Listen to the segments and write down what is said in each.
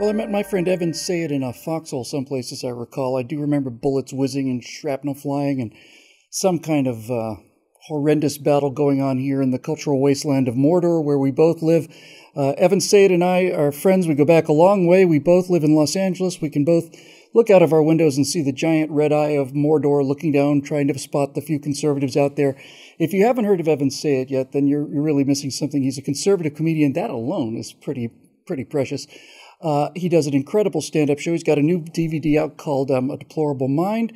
Well, I met my friend Evan Sayet in a foxhole someplace, as I recall. I do remember bullets whizzing and shrapnel flying and some kind of horrendous battle going on here in the cultural wasteland of Mordor, where we both live. Evan Sayet and I are friends. We go back a long way. We both live in Los Angeles. We can both look out of our windows and see the giant red eye of Mordor looking down, trying to spot the few conservatives out there. If you haven't heard of Evan Sayet yet, then you're really missing something. He's a conservative comedian. That alone is pretty precious. He does an incredible stand-up show. He's got a new DVD out called A Deplorable Mind,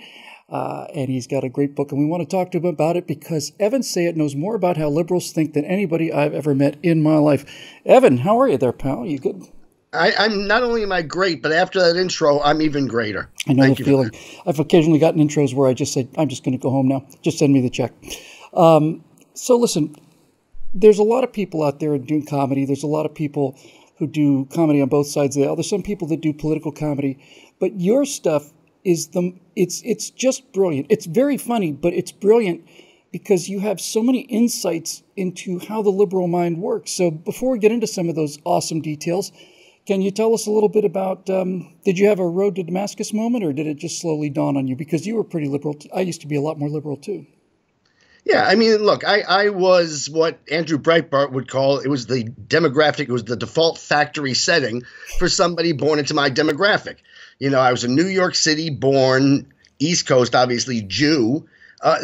and he's got a great book, and we want to talk to him about it because Evan Sayet knows more about how liberals think than anybody I've ever met in my life. Evan, how are you there, pal? You good? I'm not only am I great, but after that intro, I'm even greater. I know the feeling. I've occasionally gotten intros where I just say, I'm just going to go home now. Just send me the check. So listen, there's a lot of people out there doing comedy. There's a lot of people who do comedy on both sides of the aisle. There's some people that do political comedy, but your stuff is it's just brilliant. It's very funny, but it's brilliant because you have so many insights into how the liberal mind works. So before we get into some of those awesome details, can you tell us a little bit about, did you have a road to Damascus moment, or did it just slowly dawn on you? Because you were pretty liberal. I used to be a lot more liberal too. Yeah, I mean, look, I was what Andrew Breitbart would call, it was the demographic, it was the default factory setting for somebody born into my demographic. You know, I was a New York City born, East Coast, obviously, Jew.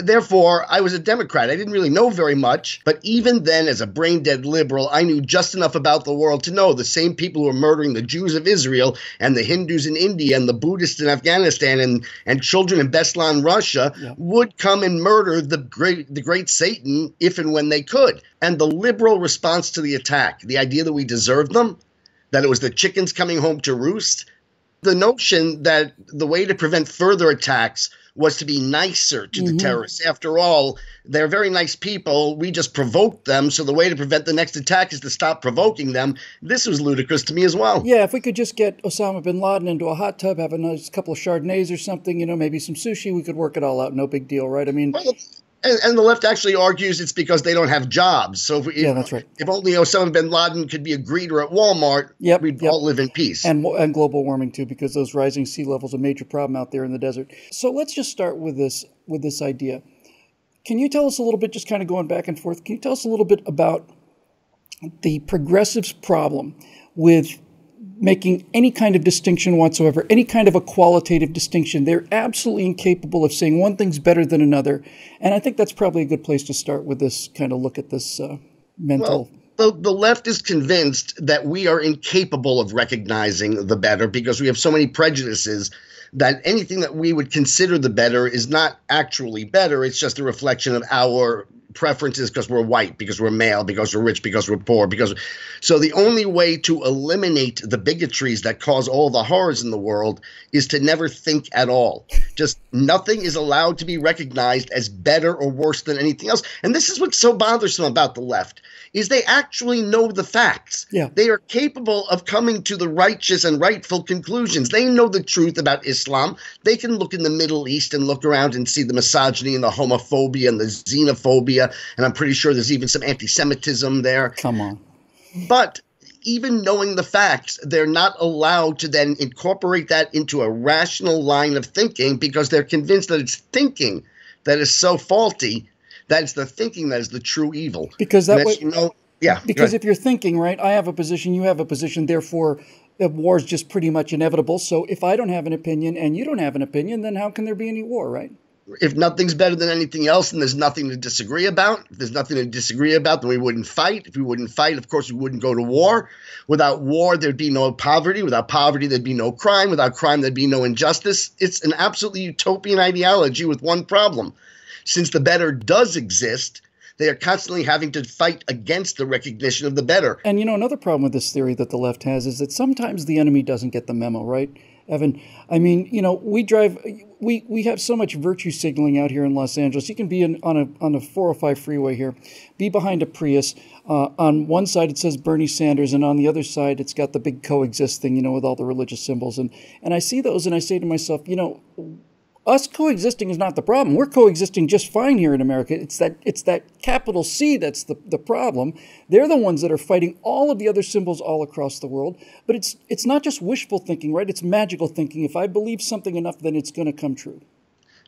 Therefore, I was a Democrat. I didn't really know very much. But even then, as a brain-dead liberal, I knew just enough about the world to know the same people who were murdering the Jews of Israel and the Hindus in India and the Buddhists in Afghanistan and children in Beslan, Russia, would come and murder the great Satan if and when they could. And the liberal response to the attack, the idea that we deserved them, that it was the chickens coming home to roost, the notion that the way to prevent further attacks was to be nicer to the terrorists. After all, they're very nice people. We just provoked them. So the way to prevent the next attack is to stop provoking them. This was ludicrous to me as well. Yeah, if we could just get Osama bin Laden into a hot tub, have a nice couple of Chardonnays or something, you know, maybe some sushi, we could work it all out. No big deal, right? I mean, well, and the left actually argues it's because they don't have jobs. So yeah, that's right. If only Osama bin Laden could be a greeter at Walmart, we'd all live in peace. And global warming too, because those rising sea levels are a major problem out there in the desert. So let's just start with this idea. Can you tell us a little bit, just kind of going back and forth, can you tell us a little bit about the progressives' problem with making any kind of distinction whatsoever, any kind of a qualitative distinction? They're absolutely incapable of saying one thing's better than another. And I think that's probably a good place to start with this kind of look at this mental. Well, the left is convinced that we are incapable of recognizing the better because we have so many prejudices that anything that we would consider the better is not actually better. It's just a reflection of our preferences because we're white, because we're male, because we're rich, because we're poor. So the only way to eliminate the bigotries that cause all the horrors in the world is to never think at all. Just nothing is allowed to be recognized as better or worse than anything else. And this is what's so bothersome about the left, is they actually know the facts. Yeah. They are capable of coming to the righteous and rightful conclusions. They know the truth about Islam. They can look in the Middle East and look around and see the misogyny and the homophobia and the xenophobia, and I'm pretty sure there's even some anti-Semitism there. Come on. But even knowing the facts, they're not allowed to then incorporate that into a rational line of thinking because they're convinced that it's thinking that is so faulty. That is the thinking that is the true evil. Because that way, because if you're thinking, right, I have a position, you have a position, therefore war is just pretty much inevitable. So if I don't have an opinion and you don't have an opinion, then how can there be any war, right? If nothing's better than anything else and there's nothing to disagree about, if there's nothing to disagree about, then we wouldn't fight. If we wouldn't fight, of course, we wouldn't go to war. Without war, there'd be no poverty. Without poverty, there'd be no crime. Without crime, there'd be no injustice. It's an absolutely utopian ideology with one problem. Since the better does exist, they are constantly having to fight against the recognition of the better. And, you know, another problem with this theory that the left has is that sometimes the enemy doesn't get the memo, right, Evan? I mean, you know, we have so much virtue signaling out here in Los Angeles. You can be on a 405 freeway here, be behind a Prius. On one side it says Bernie Sanders, and on the other side it's got the big coexist thing, you know, with all the religious symbols. And I see those and I say to myself, you know, Us coexisting is not the problem. We're coexisting just fine here in America. It's that capital C that's the problem. They're the ones that are fighting all of the other symbols all across the world. But it's not just wishful thinking, right? It's magical thinking. If I believe something enough, then it's going to come true.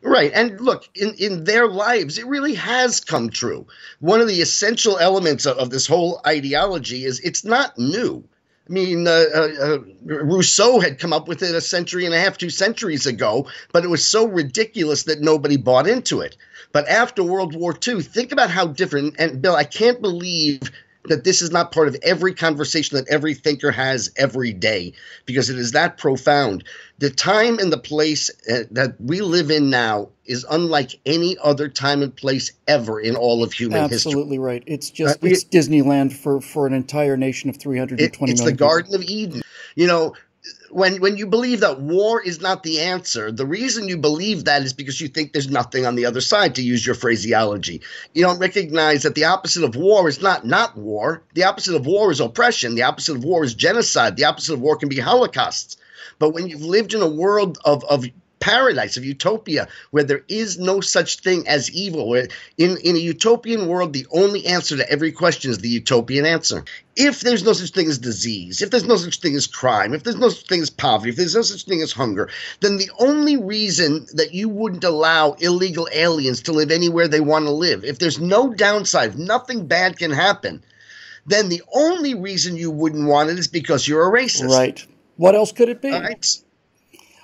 Right. And look, in their lives, it really has come true. One of the essential elements of this whole ideology is it's not new. I mean, Rousseau had come up with it a century and a half, 2 centuries ago, but it was so ridiculous that nobody bought into it. But after World War II, think about how different. And Bill, I can't believe that this is not part of every conversation that every thinker has every day, because it is that profound. The time and the place that we live in now is unlike any other time and place ever in all of human history. Absolutely right. It's just it's Disneyland for an entire nation of 320 it's million the Garden of Eden. You know, when you believe that war is not the answer, the reason you believe that is because you think there's nothing on the other side, to use your phraseology. You don't recognize that the opposite of war is not war. The opposite of war is oppression. The opposite of war is genocide. The opposite of war can be holocausts. But when you've lived in a world of paradise, of utopia, where there is no such thing as evil, where in a utopian world, the only answer to every question is the utopian answer. If there's no such thing as disease, if there's no such thing as crime, if there's no such thing as poverty, if there's no such thing as hunger, then the only reason that you wouldn't allow illegal aliens to live anywhere they want to live, if there's no downside, if nothing bad can happen, then the only reason you wouldn't want it is because you're a racist. Right. What else could it be? All right.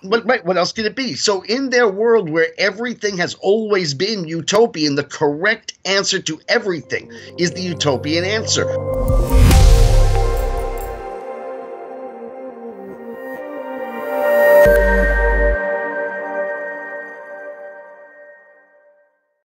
What else could it be? So in their world where everything has always been utopian, the correct answer to everything is the utopian answer.